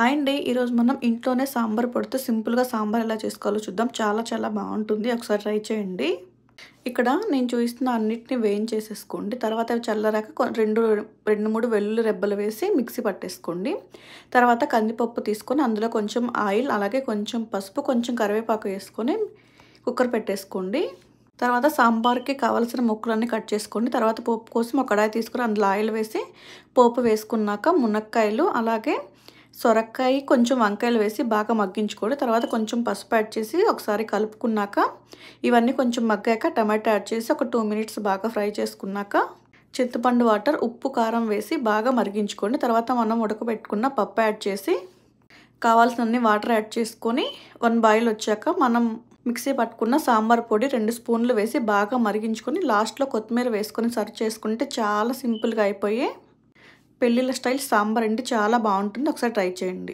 Hi అండి. ఈరోజు మనం ఇంట్లోనే సాంబార్ పొడితో సింపుల్‌గా సాంబార్ ఎలా చేసుకోవాలో చూద్దాం. చాలా బావుంటుంది. ఒకసారి ట్రై చేయండి. ఇక్కడ నేను చూపిస్తున్న అన్నిటిని వేయించేసేసుకోండి. తర్వాత అవి చల్లారాక 2, 3 వెల్లుల్లి రెబ్బలు వేసి మిక్సీ పట్టేసుకోండి. తర్వాత కందిపప్పు తీసుకొని అందులో కొంచెం ఆయిల్, అలాగే కొంచెం పసుపు, కొంచెం కరివేపాకు వేసుకొని కుక్కర్ పెట్టేసుకోండి. తర్వాత సాంబార్‌కి కావాల్సిన ముక్కలన్నీ కట్ చేసుకోండి. తర్వాత పోపు కోసం ఒక కడాయి తీసుకొని అందులో ఆయిల్ వేసి పోపు వేసుకున్నాక మునక్కాయలు, అలాగే సొరకాయ, కొంచెం వంకాయలు వేసి బాగా మగ్గించుకోండి. తర్వాత కొంచెం పసుపు యాడ్ చేసి ఒకసారి కలుపుకున్నాక ఇవన్నీ కొంచెం మగ్గాక టమాటా యాడ్ చేసి ఒక 2 మినిట్స్ బాగా ఫ్రై చేసుకున్నాక చింతపండు వాటర్, ఉప్పు, కారం వేసి బాగా మరిగించుకోండి. తర్వాత మనం ఉడకబెట్టుకున్న పప్పు యాడ్ చేసి కావాల్సినన్ని వాటర్ యాడ్ చేసుకొని 1 బాయిల్ వచ్చాక మనం మిక్సీ పట్టుకున్న సాంబార్ పొడి 2 స్పూన్లు వేసి బాగా మరిగించుకొని లాస్ట్లో కొత్తిమీర వేసుకొని సర్వ్ చేసుకుంటే చాలా సింపుల్‌గా అయిపోయే పెళ్ళిళ్ళ స్టైల్ సాంబార్ అండి. చాలా బాగుంటుంది. ఒకసారి ట్రై చేయండి.